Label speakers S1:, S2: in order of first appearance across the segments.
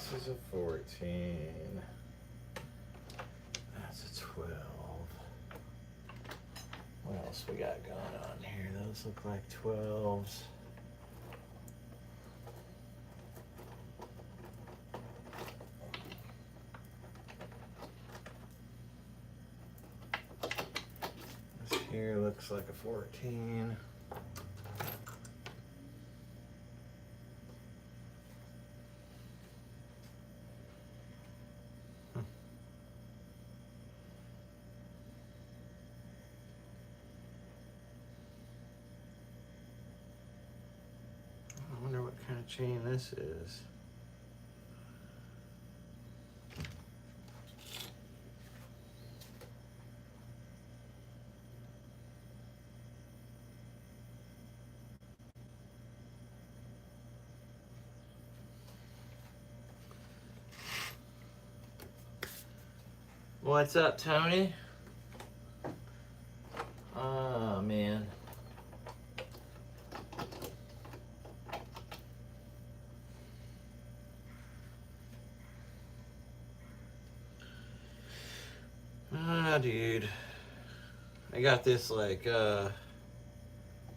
S1: This is a 14. That's a 12. What else we got going on here? Those look like 12s. This here looks like a 14. I wonder what kind of chain this is. What's up, Tony? Oh, man. Ah, dude. I got this like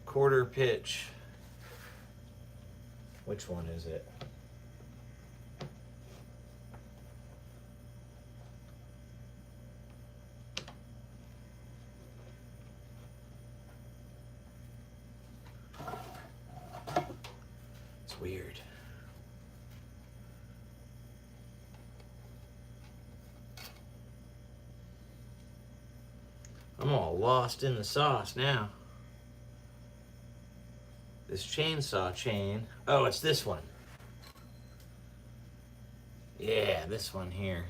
S1: quarter pitch. Which one is it? It's weird. I'm all lost in the sauce now. This chainsaw chain. Oh, it's this one. Yeah, this one here.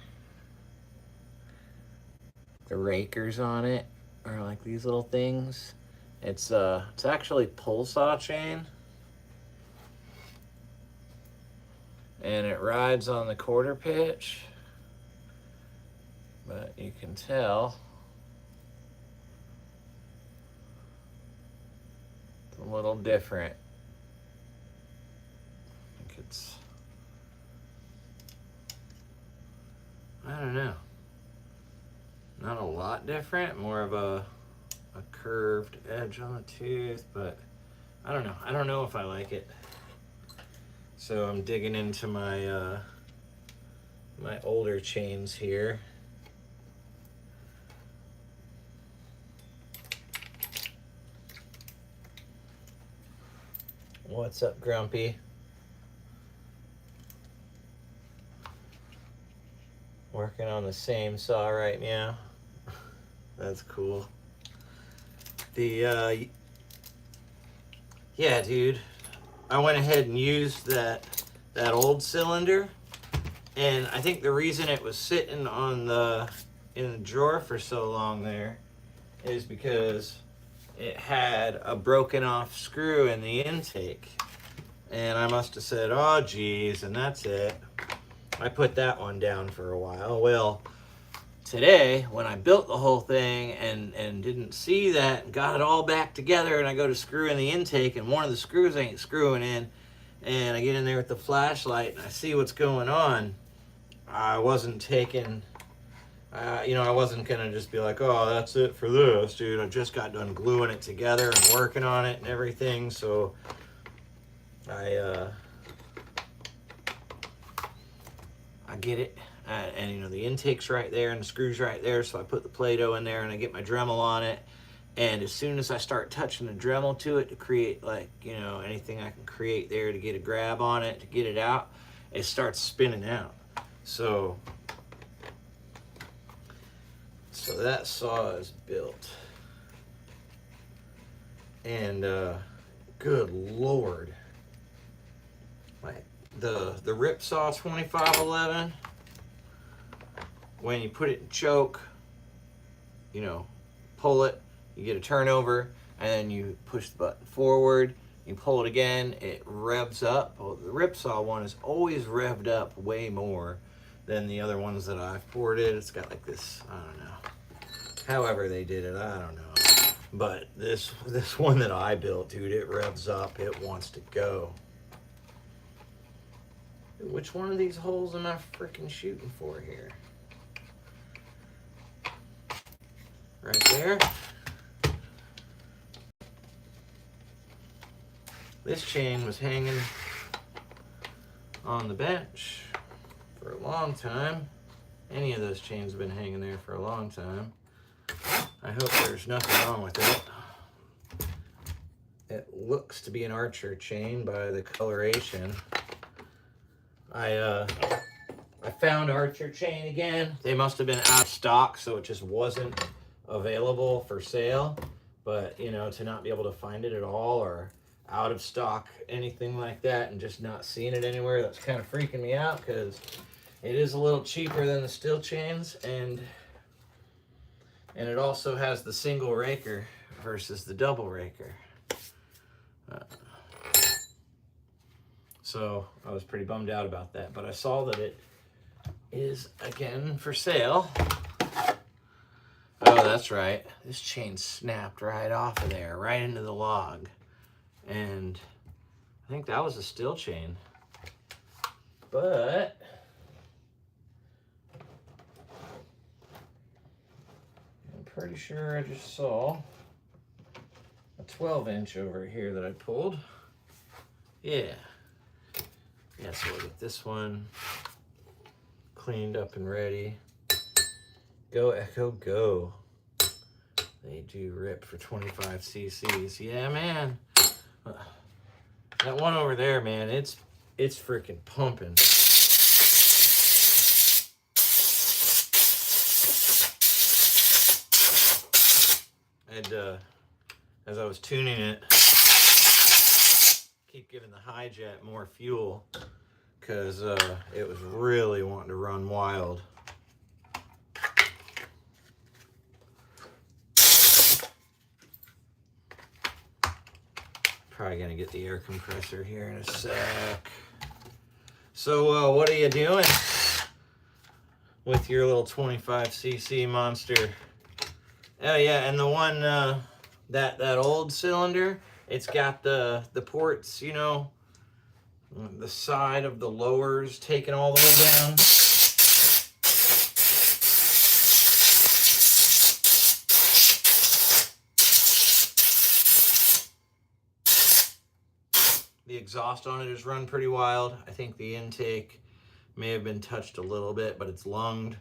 S1: The rakers on it are like these little things. It's actually pull saw chain. And it rides on the quarter pitch. But you can tell it's a little different. I think it's, I don't know. Not a lot different, more of a curved edge on the tooth, but I don't know. I don't know if I like it. So I'm digging into my my older chains here. What's up, Grumpy? Working on the same saw right now. That's cool. The yeah, dude. I went ahead and used that old cylinder, and I think the reason it was sitting on in the drawer for so long there is because it had a broken off screw in the intake, and I must have said, oh geez, and that's it. I put that one down for a while. Well, today when I built the whole thing and didn't see that, got it all back together, and I go to screw in the intake and one of the screws ain't screwing in, and I get in there with the flashlight and I see what's going on. I wasn't taking, I wasn't gonna just be like, oh, that's it for this, dude. I just got done gluing it together and working on it and everything, so I get it. And the intake's right there and the screw's right there, so I put the Play-Doh in there and I get my Dremel on it, and as soon as I start touching the Dremel to it to create anything I can create there to get a grab on it, to get it out, it starts spinning out. So that saw is built, and good Lord, the rip saw 2511, when you put it in choke, pull it, you get a turnover, and then you push the button forward, you pull it again, it revs up. Well, the rip saw one is always revved up way more than the other ones that I've ported. It's got like this, I don't know, however they did it, I don't know. But this one that I built, dude, it revs up, it wants to go. Which one of these holes am I freaking shooting for here? Right there. This chain was hanging on the bench for a long time. Any of those chains have been hanging there for a long time. I hope there's nothing wrong with it. It looks to be an Archer chain by the coloration. I found Archer chain again. They must have been out of stock, so it just wasn't available for sale. But, you know, to not be able to find it at all, or out of stock, anything like that, and just not seeing it anywhere, that's kind of freaking me out, because it is a little cheaper than the steel chains, and it also has the single raker versus the double raker. So I was pretty bummed out about that, but I saw that it is again for sale. Oh, that's right. This chain snapped right off of there, right into the log. And I think that was a steel chain. But I'm pretty sure I just saw a 12-inch over here that I pulled. Yeah. Yeah, so we'll get this one cleaned up and ready. Go, Echo, go. They do rip for 25 cc's. Yeah, man. That one over there, man, it's freaking pumping. And as I was tuning it, keep giving the high jet more fuel, because it was really wanting to run wild. Probably gonna get the air compressor here in a sec. So what are you doing with your little 25 cc monster? Oh yeah, and the one that old cylinder, it's got the ports, you know, the side of the lowers taken all the way down. The exhaust on it is run pretty wild. I think the intake may have been touched a little bit, but it's lunged.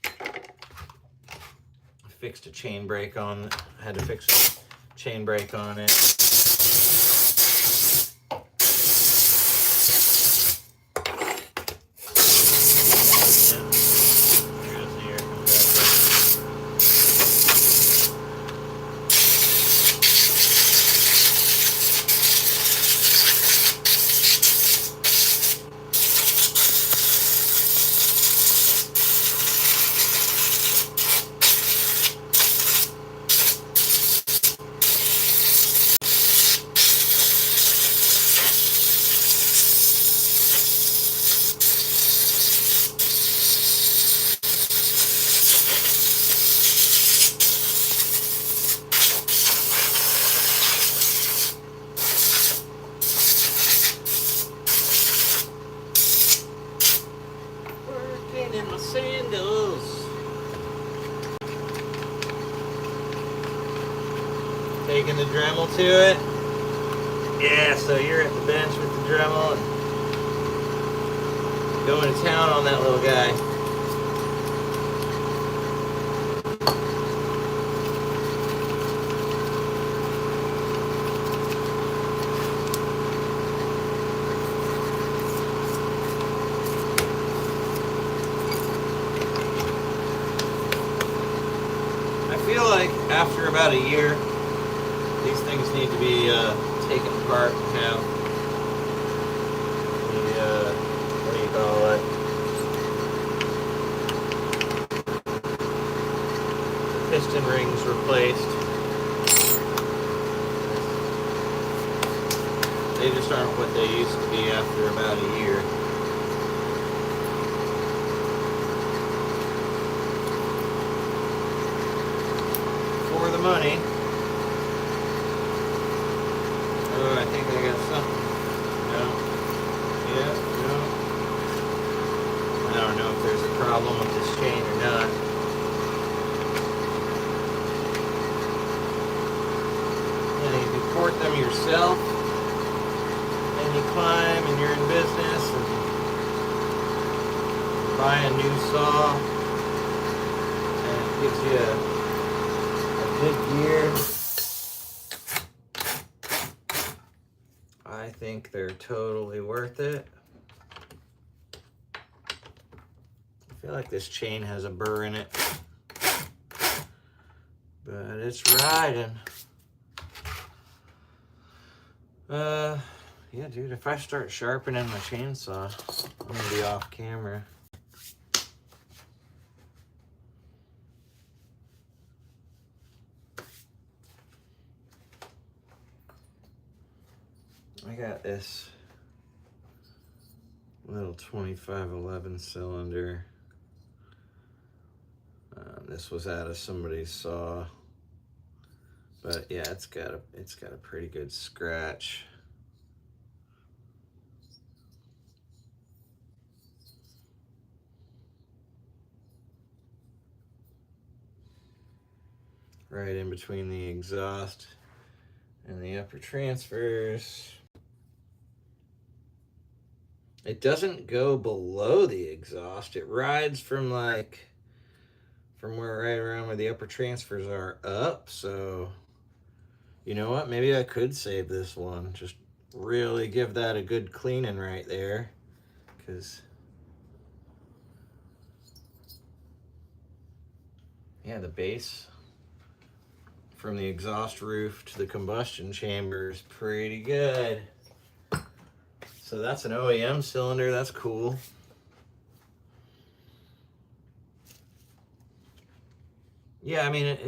S1: I fixed a chain brake on, I had to fix a chain brake on it. In my sandals. Taking the Dremel to it. Yeah, so you're at the bench with the Dremel and going to town on that little guy. I feel like after about a year, these things need to be taken apart and have the, what do you call it? The piston rings replaced. They just aren't what they used to be after about a year. For the money. Oh, I think I got something. No. support them yourself, and you climb and you're in business and buy a new saw, and it gives you a good gear. I think they're totally worth it. I feel like this chain has a burr in it, but it's riding. Yeah, dude, if I start sharpening my chainsaw, I'm gonna be off camera. I got this little 2511 cylinder. This was out of somebody's saw, but yeah, it's got a pretty good scratch. Right in between the exhaust and the upper transfers. It doesn't go below the exhaust. It rides from where right around where the upper transfers are up. So, you know what? Maybe I could save this one. Just really give that a good cleaning right there. Because, yeah, the base from the exhaust roof to the combustion chamber is pretty good. So that's an OEM cylinder. That's cool. Yeah, I mean,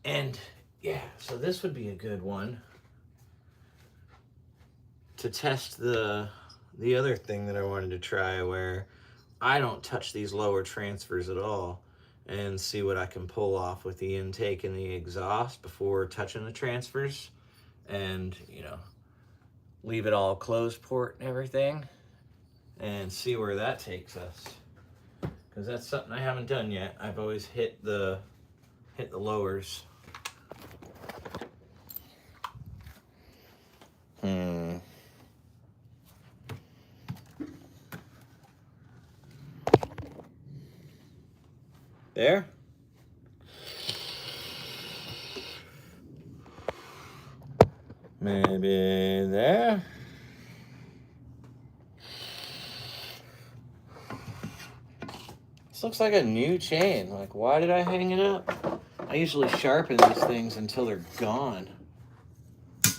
S1: and yeah, so this would be a good one to test the other thing that I wanted to try, where I don't touch these lower transfers at all, and see what I can pull off with the intake and the exhaust before touching the transfers, and, you know, leave it all closed port and everything, and see where that takes us. Because that's something I haven't done yet. I've always hit the lowers. There? Maybe there? This looks like a new chain. Like, why did I hang it up? I usually sharpen these things until they're gone.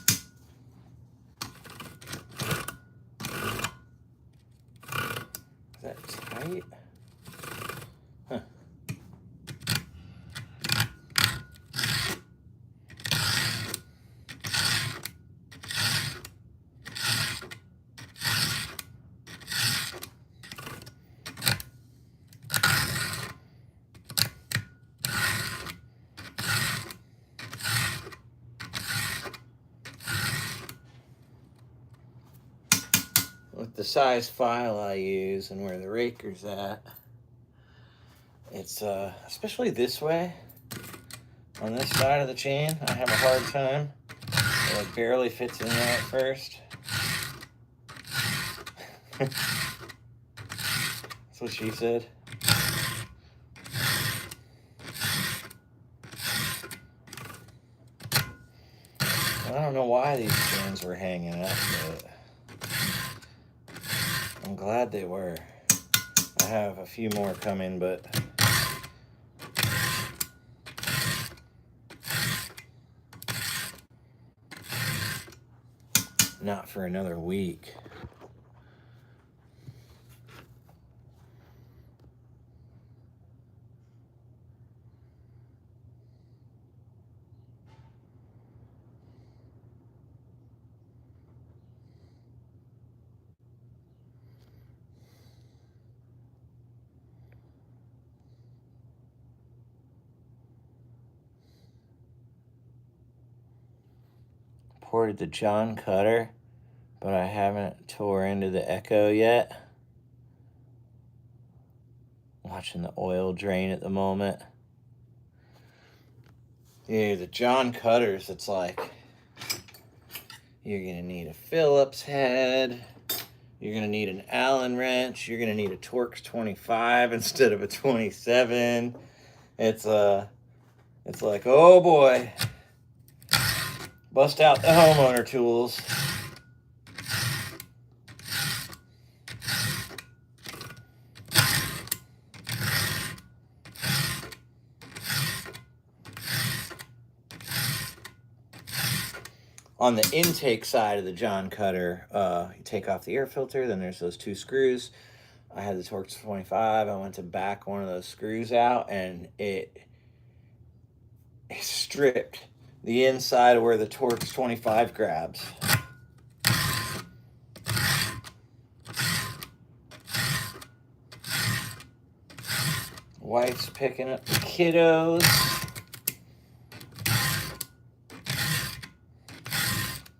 S1: Is that tight? Huh. With the size file I use and where the raker's at, it's especially this way, on this side of the chain, I have a hard time. It like barely fits in there at first. That's what she said. I don't know why these chains were hanging up, but I'm glad they were. I have a few more coming, but not for another week. Ported the John Cutter, but I haven't tore into the Echo yet. Watching the oil drain at the moment. Yeah, the John Cutters, it's like You're going to need a Phillips head. You're going to need an Allen wrench. You're going to need a Torx 25 instead of a 27. It's like, oh boy. Bust out the homeowner tools. On the intake side of the John Cutter, you take off the air filter, then there's those two screws. I had the Torx 25. I went to back one of those screws out, and it stripped the inside of where the Torx 25 grabs. Wife's picking up the kiddos.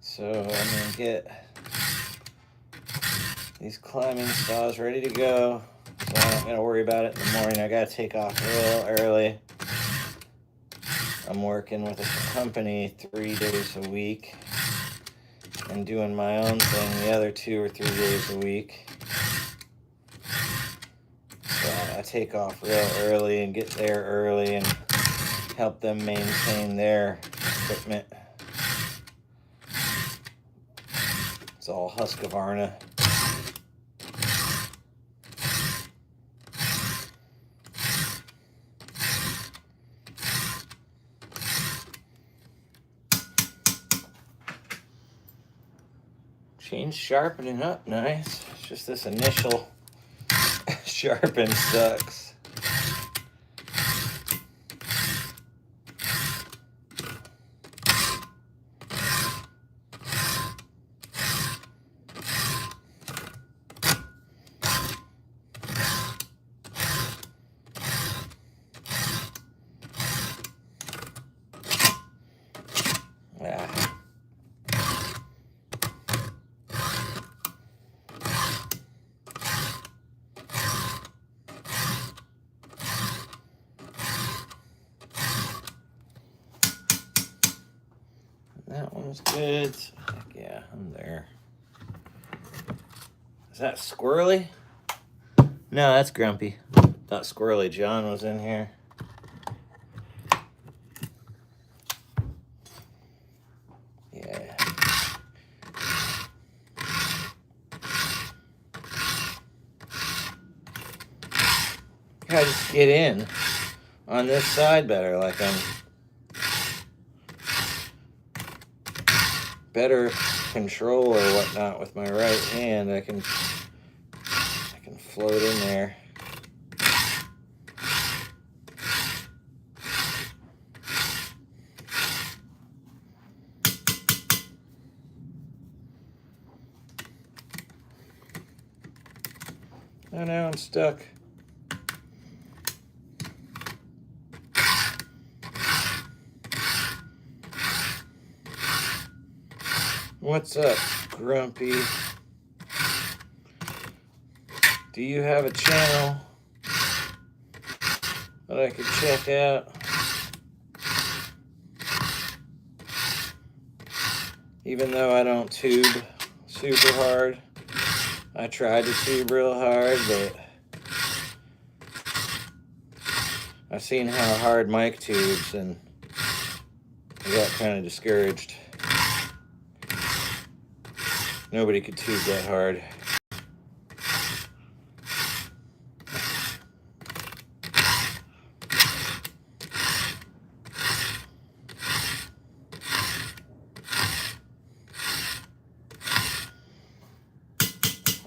S1: So I'm going to get these climbing saws ready to go. So I'm not going to worry about it in the morning. I got to take off real early. I'm working with a company 3 days a week and doing my own thing the other 2 or 3 days a week. So I take off real early and get there early and help them maintain their equipment. It's all Husqvarna. Chain's sharpening up nice. It's just this initial sharpen sucks. That one's good. Heck yeah, I'm there. Is that Squirrely? No, that's Grumpy. Thought Squirrely John was in here. Yeah. Gotta just get in on this side better, like I'm better control or whatnot with my right hand. I can float in there. Oh no, I'm stuck. What's up, Grumpy? Do you have a channel that I could check out? Even though I don't tube super hard. I tried to tube real hard, but I've seen how hard Mike tubes and I got kind of discouraged. Nobody could tube that hard.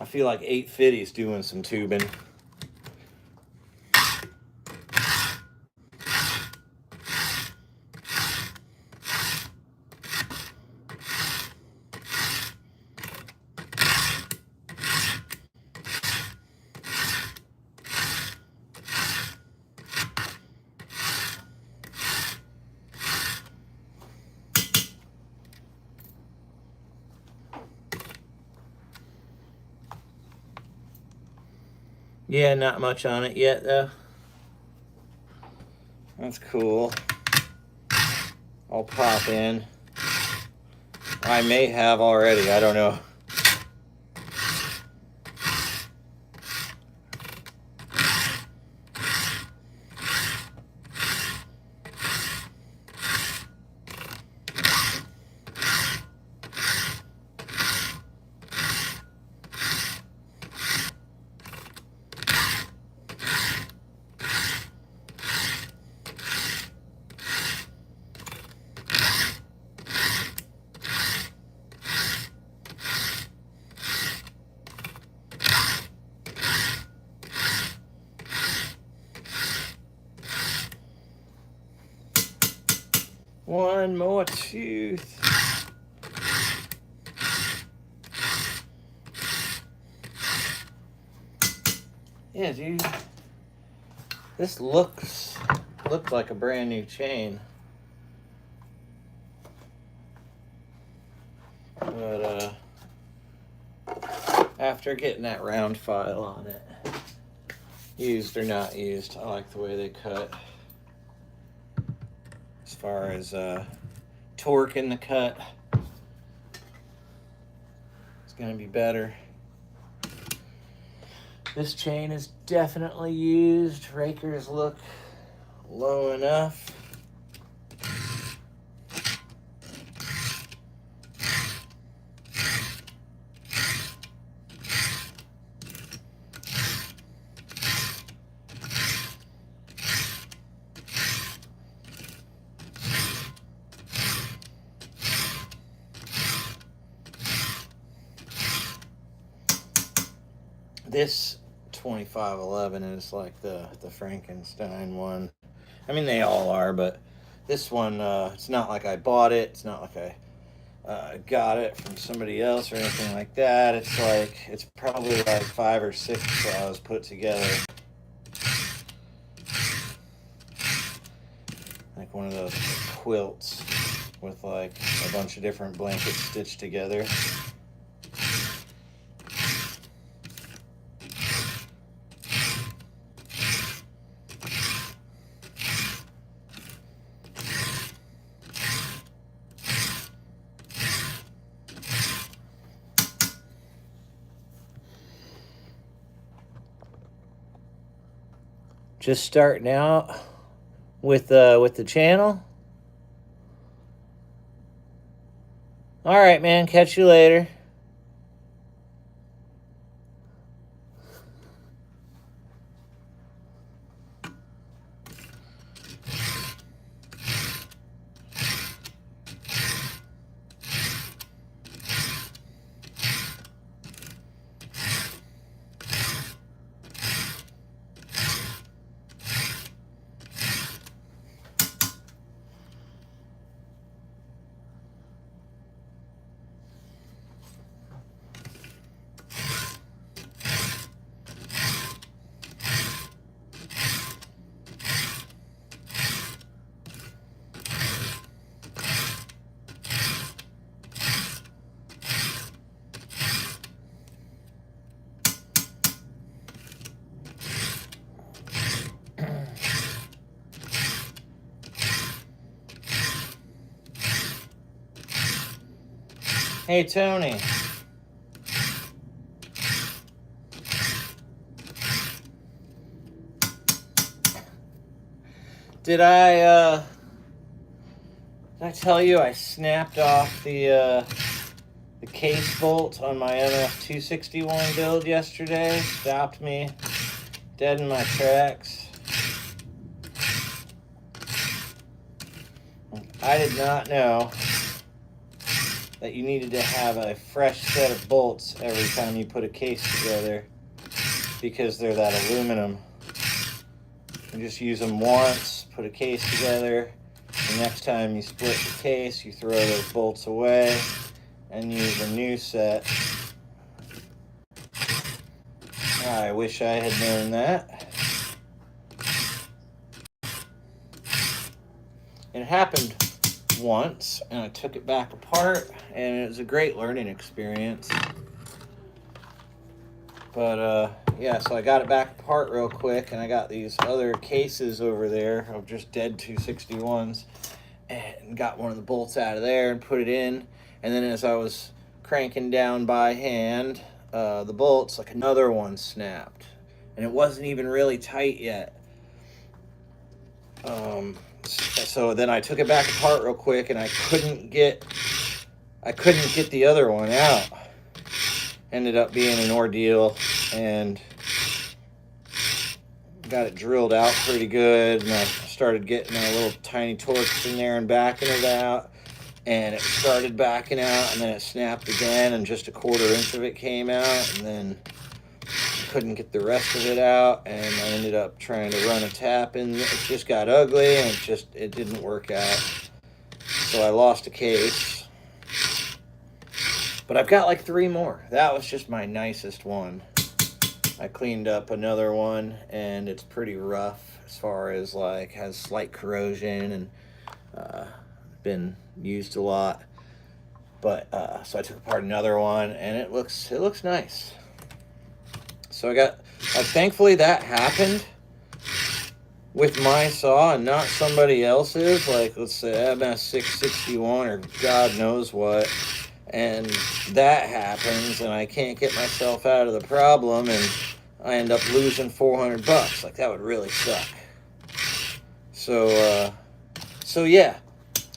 S1: I feel like 850's doing some tubing. Yeah, not much on it yet, though. That's cool. I'll pop in I may have already, I don't know. One more tooth. Yeah, dude. This looks like a brand new chain. But after getting that round file on it, used or not used, I like the way they cut. As far as torque in the cut, it's gonna be better. This chain is definitely used. Rakers look low enough. This 2511 is like the Frankenstein one. I mean, they all are, but this one, it's not like I bought it. It's not like I got it from somebody else or anything like that. It's like, it's probably like 5 or 6 saws put together. Like one of those quilts with like a bunch of different blankets stitched together. Just starting out with the channel. All right, man. Catch you later. Hey, Tony. Did I tell you I snapped off the case bolt on my MF261 build yesterday? Stopped me dead in my tracks. I did not know that you needed to have a fresh set of bolts every time you put a case together because they're that aluminum. You just use them once, put a case together. The next time you split the case, you throw those bolts away and use a new set. I wish I had known that. It happened once and I took it back apart and it was a great learning experience. But yeah, so I got it back apart real quick and I got these other cases over there of just dead 261s and got one of the bolts out of there and put it in. And then as I was cranking down by hand the bolts, like another one snapped, and it wasn't even really tight yet. So then I took it back apart real quick, and I couldn't get the other one out. Ended up being an ordeal, and got it drilled out pretty good, and I started getting a little tiny torques in there and backing it out, and it started backing out, and then it snapped again, and just a 1/4 inch of it came out, and then I couldn't get the rest of it out, and I ended up trying to run a tap, and it just got ugly, and it didn't work out. So I lost a case. But I've got like 3 more. That was just my nicest one. I cleaned up another one, and it's pretty rough as far as like has slight corrosion and been used a lot. But so I took apart another one, and it looks nice. So I got thankfully that happened with my saw and not somebody else's. Like, let's say MS 661 or God knows what. And that happens, and I can't get myself out of the problem, and I end up losing $400. Like, that would really suck. So yeah,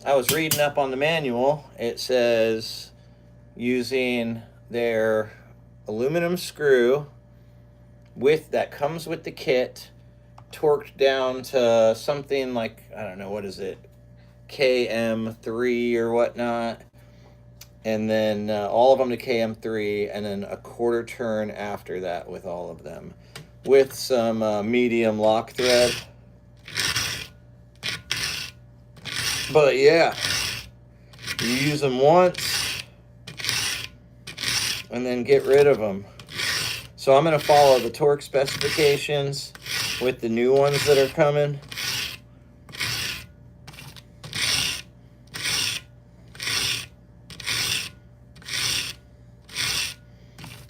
S1: I was reading up on the manual. It says using their aluminum screw that comes with the kit, torqued down to something like, I don't know, what is it, KM3 or whatnot. And then all of them to KM3, and then a 1/4 turn after that with all of them, with some medium lock thread. But yeah, you use them once and then get rid of them. So I'm going to follow the torque specifications with the new ones that are coming.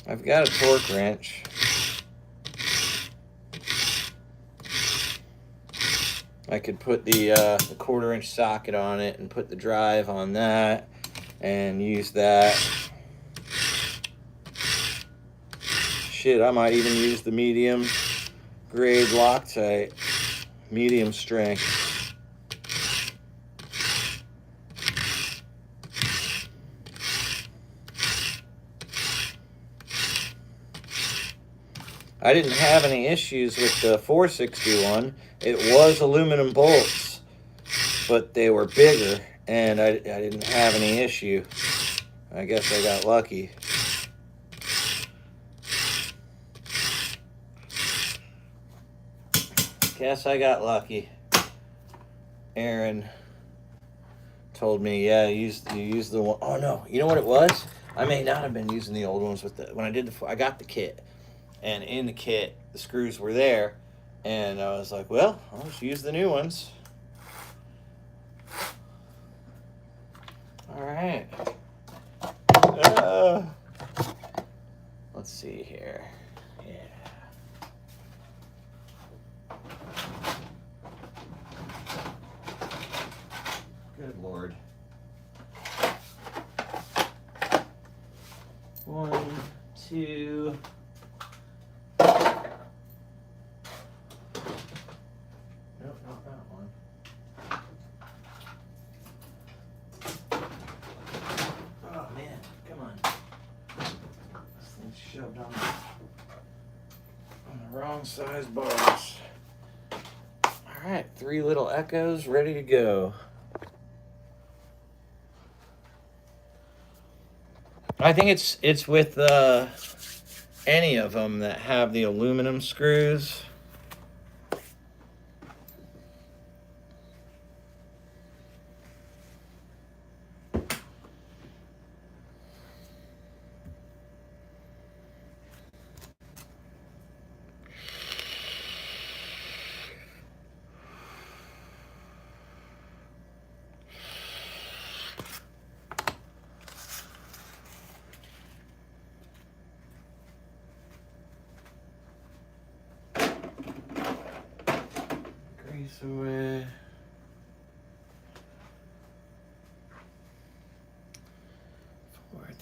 S1: I've got a torque wrench. I could put the 1/4 inch socket on it and put the drive on that and use that. Shit, I might even use the medium grade Loctite, medium strength. I didn't have any issues with the 461. It was aluminum bolts, but they were bigger, and I didn't have any issue. I guess I got lucky. Guess I got lucky. Aaron told me, yeah, you use the one. Oh no, you know what it was? I may not have been using the old ones when I did I got the kit. And in the kit, the screws were there. And I was like, well, I'll just use the new ones. All right. Let's see here. Yeah. Good Lord. 1, 2... shoved on the wrong size bars. All right, 3 little Echoes ready to go. I think it's with any of them that have the aluminum screws.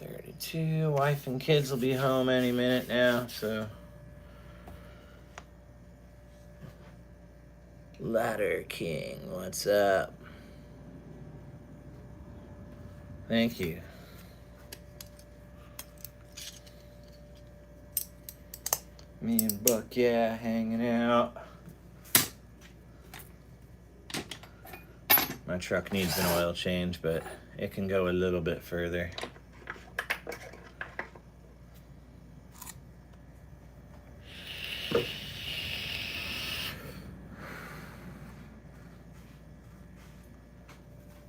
S1: 32. Wife and kids will be home any minute now, so. Ladder King, what's up? Thank you. Me and Buck, yeah, hanging out. My truck needs an oil change, but it can go a little bit further.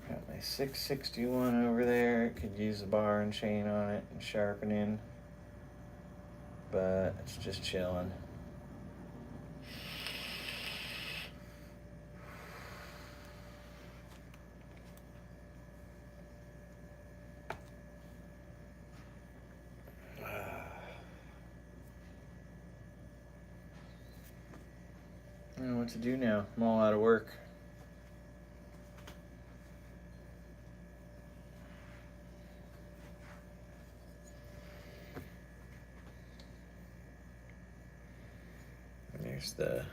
S1: Got my 661 over there. Could use a bar and chain on it and sharpening, but it's just chilling. I don't know what to do now. I'm all out of work. There's the...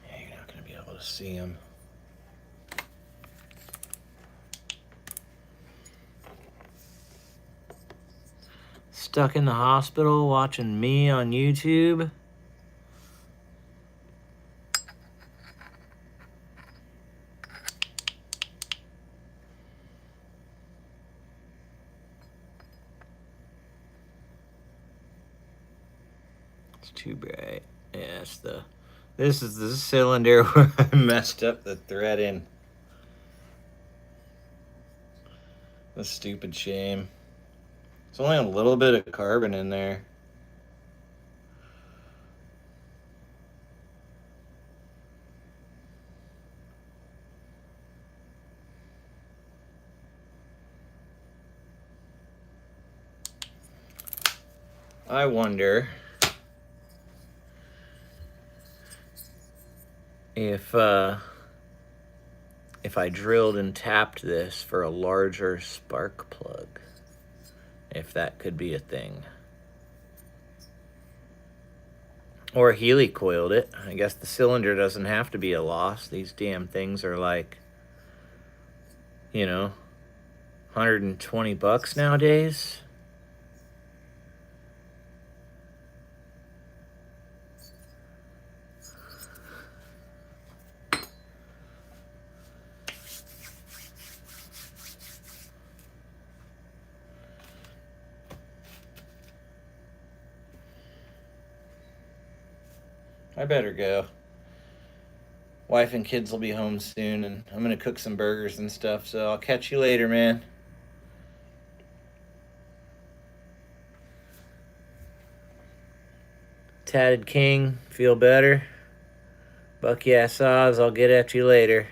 S1: Yeah, you're not going to be able to see them. Stuck in the hospital watching me on YouTube. It's too bright. Yeah, it's the... This is the cylinder where I messed up the threading. The stupid shame. There's only a little bit of carbon in there. I wonder if I drilled and tapped this for a larger spark plug, if that could be a thing. Or helicoiled it. I guess the cylinder doesn't have to be a loss. These damn things are like, you know, $120 nowadays. I better go. Wife and kids will be home soon, and I'm gonna cook some burgers and stuff, so I'll catch you later, man. Tatted King, feel better? Bucky Assaz, I'll get at you later.